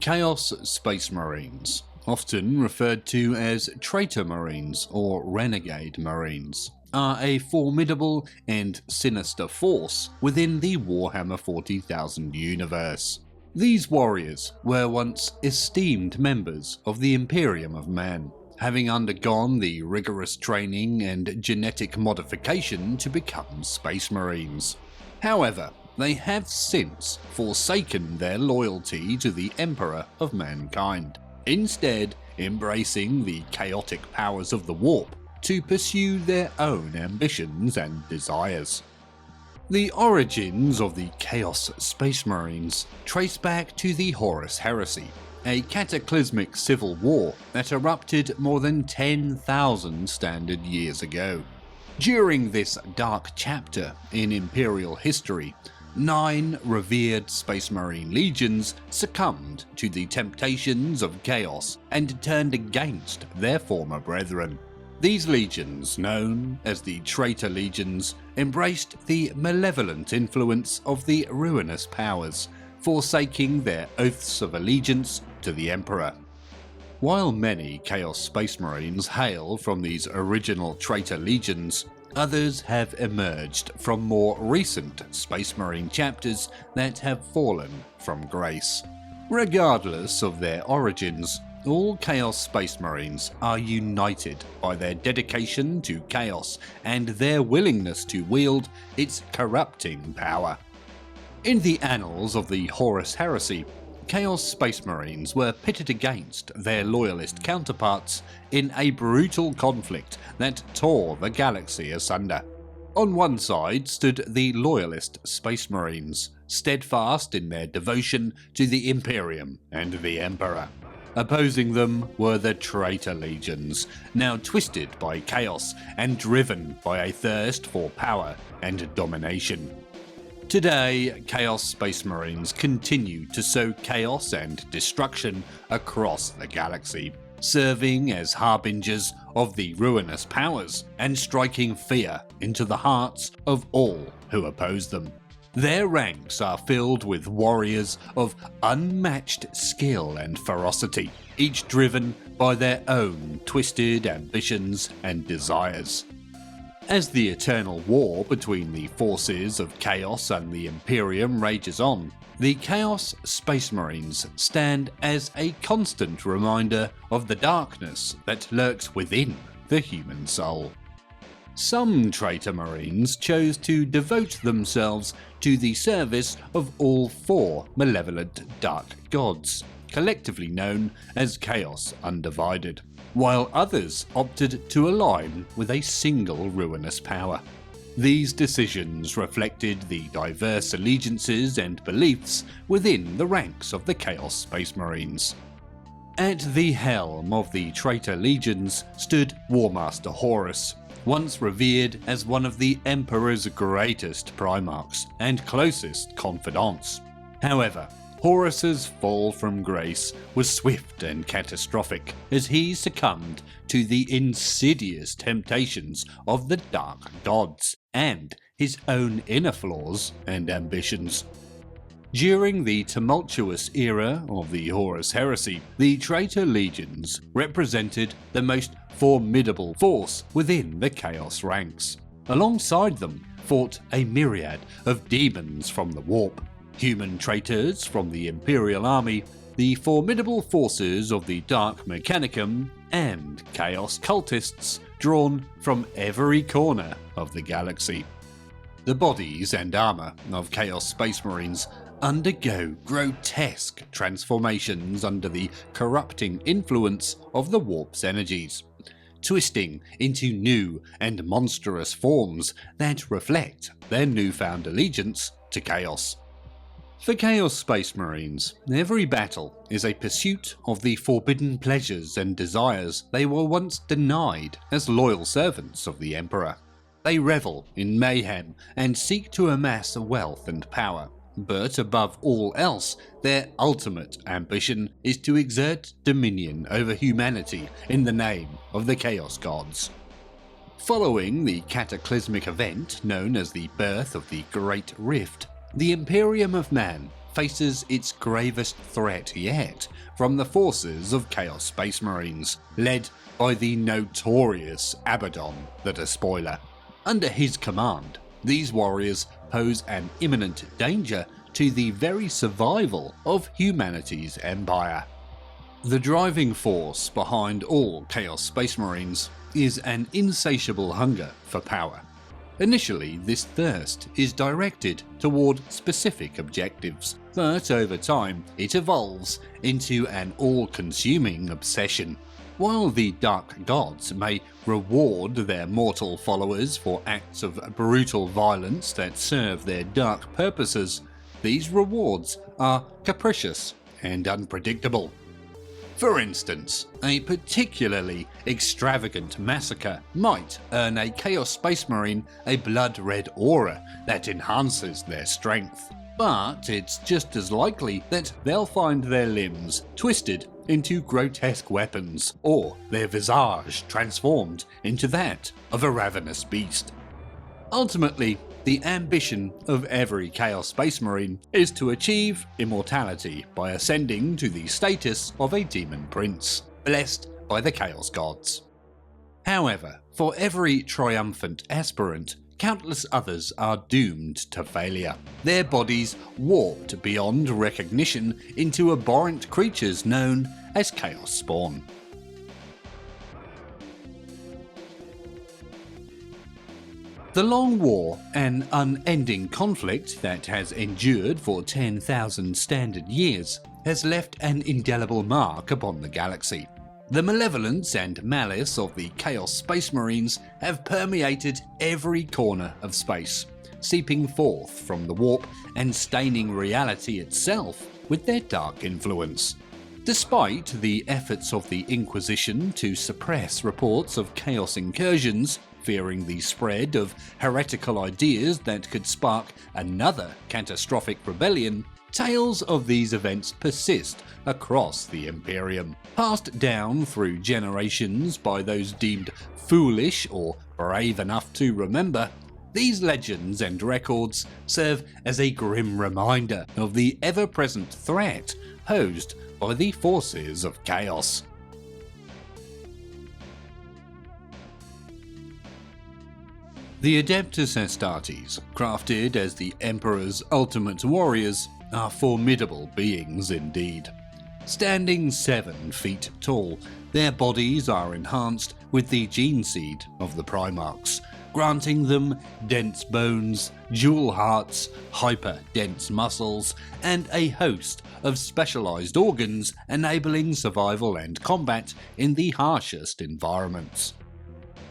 Chaos Space Marines, often referred to as Traitor Marines or Renegade Marines, are a formidable and sinister force within the Warhammer 40,000 universe. These warriors were once esteemed members of the Imperium of Man, having undergone the rigorous training and genetic modification to become Space Marines. However, they have since forsaken their loyalty to the Emperor of Mankind, instead embracing the chaotic powers of the Warp to pursue their own ambitions and desires. The origins of the Chaos Space Marines trace back to the Horus Heresy, a cataclysmic civil war that erupted more than 10,000 standard years ago. During this dark chapter in Imperial history, 9 revered Space Marine legions succumbed to the temptations of chaos and turned against their former brethren. These legions, known as the Traitor Legions, embraced the malevolent influence of the ruinous powers, forsaking their oaths of allegiance to the Emperor. While many Chaos Space Marines hail from these original Traitor Legions, others have emerged from more recent Space Marine chapters that have fallen from grace. Regardless of their origins, all Chaos Space Marines are united by their dedication to chaos and their willingness to wield its corrupting power. In the annals of the Horus Heresy, Chaos Space Marines were pitted against their loyalist counterparts in a brutal conflict that tore the galaxy asunder. On one side stood the loyalist Space Marines, steadfast in their devotion to the Imperium and the Emperor. Opposing them were the Traitor Legions, now twisted by chaos and driven by a thirst for power and domination. Today, Chaos Space Marines continue to sow chaos and destruction across the galaxy, serving as harbingers of the ruinous powers and striking fear into the hearts of all who oppose them. Their ranks are filled with warriors of unmatched skill and ferocity, each driven by their own twisted ambitions and desires. As the eternal war between the forces of Chaos and the Imperium rages on, the Chaos Space Marines stand as a constant reminder of the darkness that lurks within the human soul. Some Traitor Marines chose to devote themselves to the service of all 4 malevolent dark gods, collectively known as Chaos Undivided, while others opted to align with a single ruinous power. These decisions reflected the diverse allegiances and beliefs within the ranks of the Chaos Space Marines. At the helm of the Traitor Legions stood Warmaster Horus, once revered as one of the Emperor's greatest primarchs and closest confidants. However, Horus's fall from grace was swift and catastrophic as he succumbed to the insidious temptations of the Dark Gods and his own inner flaws and ambitions. During the tumultuous era of the Horus Heresy, the Traitor Legions represented the most formidable force within the Chaos ranks. Alongside them fought a myriad of demons from the Warp, human traitors from the Imperial Army, the formidable forces of the Dark Mechanicum, and Chaos cultists drawn from every corner of the galaxy. The bodies and armour of Chaos Space Marines undergo grotesque transformations under the corrupting influence of the Warp's energies, twisting into new and monstrous forms that reflect their newfound allegiance to chaos. For Chaos Space Marines, every battle is a pursuit of the forbidden pleasures and desires they were once denied as loyal servants of the Emperor. They revel in mayhem and seek to amass wealth and power, but above all else, their ultimate ambition is to exert dominion over humanity in the name of the Chaos Gods. Following the cataclysmic event known as the birth of the Great Rift, the Imperium of Man faces its gravest threat yet from the forces of Chaos Space Marines, led by the notorious Abaddon the Despoiler. Under his command, these warriors pose an imminent danger to the very survival of humanity's empire. The driving force behind all Chaos Space Marines is an insatiable hunger for power. Initially, this thirst is directed toward specific objectives, but over time it evolves into an all-consuming obsession. While the Dark Gods may reward their mortal followers for acts of brutal violence that serve their dark purposes, these rewards are capricious and unpredictable. For instance, a particularly extravagant massacre might earn a Chaos Space Marine a blood-red aura that enhances their strength, but it's just as likely that they'll find their limbs twisted into grotesque weapons, or their visage transformed into that of a ravenous beast. Ultimately, the ambition of every Chaos Space Marine is to achieve immortality by ascending to the status of a demon prince, blessed by the Chaos Gods. However, for every triumphant aspirant, countless others are doomed to failure, their bodies warped beyond recognition into abhorrent creatures known as Chaos Spawn. The long war, an unending conflict that has endured for 10,000 standard years, has left an indelible mark upon the galaxy. The malevolence and malice of the Chaos Space Marines have permeated every corner of space, seeping forth from the warp and staining reality itself with their dark influence. Despite the efforts of the Inquisition to suppress reports of Chaos incursions, fearing the spread of heretical ideas that could spark another catastrophic rebellion, tales of these events persist across the Imperium, passed down through generations by those deemed foolish or brave enough to remember. These legends and records serve as a grim reminder of the ever-present threat posed by the forces of chaos. The Adeptus Astartes, crafted as the Emperor's ultimate warriors, are formidable beings indeed. Standing 7 feet tall, their bodies are enhanced with the gene seed of the Primarchs, granting them dense bones, jewel hearts, hyper-dense muscles, and a host of specialized organs enabling survival and combat in the harshest environments.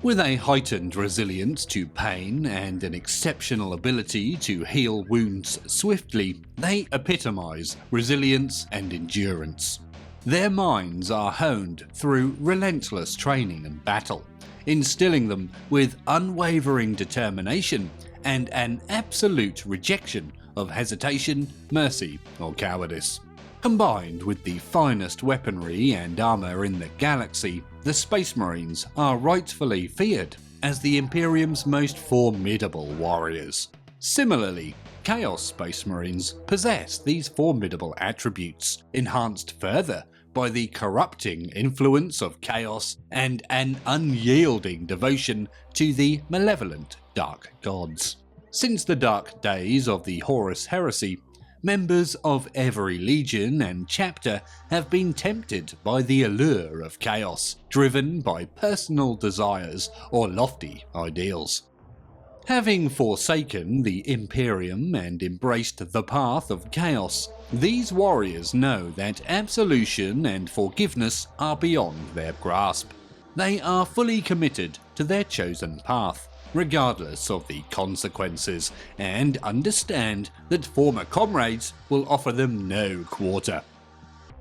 With a heightened resilience to pain and an exceptional ability to heal wounds swiftly, they epitomize resilience and endurance. Their minds are honed through relentless training and battle, instilling them with unwavering determination and an absolute rejection of hesitation, mercy, or cowardice. Combined with the finest weaponry and armor in the galaxy, the Space Marines are rightfully feared as the Imperium's most formidable warriors. Similarly, Chaos Space Marines possess these formidable attributes, enhanced further by the corrupting influence of chaos and an unyielding devotion to the malevolent Dark Gods. Since the dark days of the Horus Heresy, members of every legion and chapter have been tempted by the allure of chaos, driven by personal desires or lofty ideals. Having forsaken the Imperium and embraced the path of chaos, these warriors know that absolution and forgiveness are beyond their grasp. They are fully committed to their chosen path, regardless of the consequences, and understand that former comrades will offer them no quarter.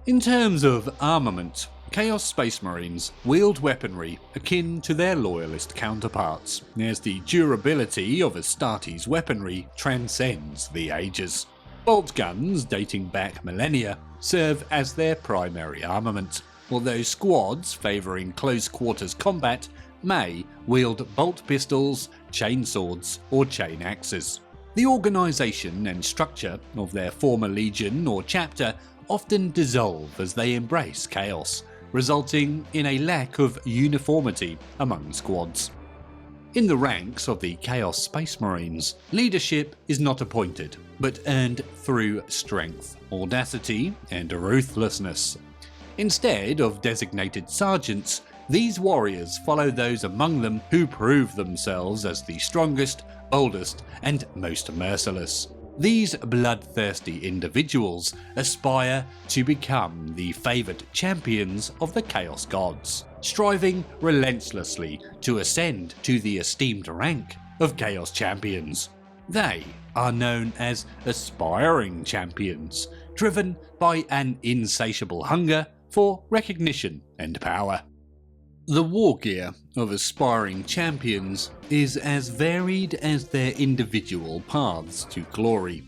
In terms of armament, Chaos Space Marines wield weaponry akin to their loyalist counterparts, as the durability of Astartes weaponry transcends the ages. Bolt guns dating back millennia serve as their primary armament, although squads favouring close quarters combat may wield bolt pistols, chain swords, or chain axes. The organisation and structure of their former legion or chapter often dissolve as they embrace chaos, resulting in a lack of uniformity among squads. In the ranks of the Chaos Space Marines, leadership is not appointed, but earned through strength, audacity, and ruthlessness. Instead of designated sergeants, these warriors follow those among them who prove themselves as the strongest, boldest, and most merciless. These bloodthirsty individuals aspire to become the favoured champions of the Chaos Gods, striving relentlessly to ascend to the esteemed rank of Chaos Champions. They are known as aspiring champions, driven by an insatiable hunger for recognition and power. The wargear of aspiring champions is as varied as their individual paths to glory.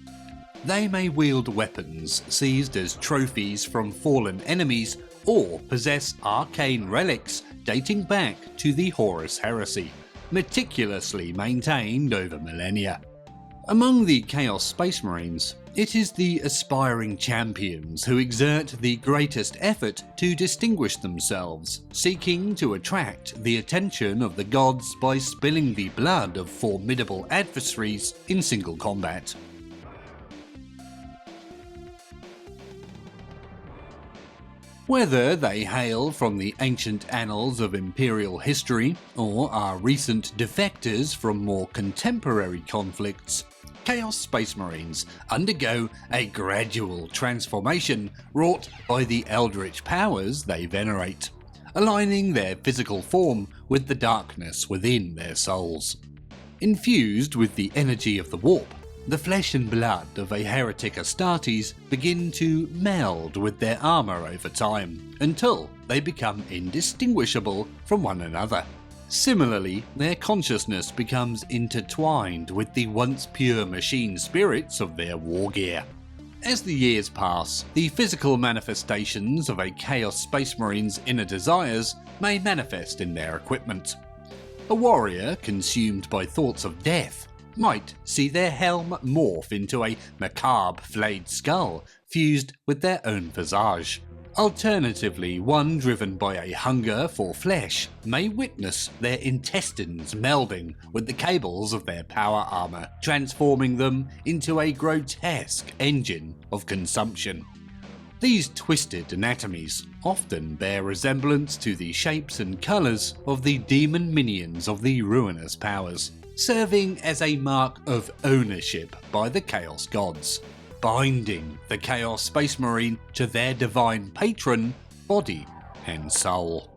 They may wield weapons seized as trophies from fallen enemies or possess arcane relics dating back to the Horus Heresy, meticulously maintained over millennia. Among the Chaos Space Marines, it is the aspiring champions who exert the greatest effort to distinguish themselves, seeking to attract the attention of the gods by spilling the blood of formidable adversaries in single combat. Whether they hail from the ancient annals of Imperial history or are recent defectors from more contemporary conflicts, Chaos Space Marines undergo a gradual transformation wrought by the eldritch powers they venerate, aligning their physical form with the darkness within their souls. Infused with the energy of the warp, the flesh and blood of a heretic Astartes begin to meld with their armour over time, until they become indistinguishable from one another. Similarly, their consciousness becomes intertwined with the once pure machine spirits of their wargear. As the years pass, the physical manifestations of a Chaos Space Marine's inner desires may manifest in their equipment. A warrior consumed by thoughts of death might see their helm morph into a macabre flayed skull fused with their own visage. Alternatively, one driven by a hunger for flesh may witness their intestines melding with the cables of their power armour, transforming them into a grotesque engine of consumption. These twisted anatomies often bear resemblance to the shapes and colours of the demon minions of the ruinous powers, serving as a mark of ownership by the Chaos Gods, binding the Chaos Space Marine to their divine patron, body and soul.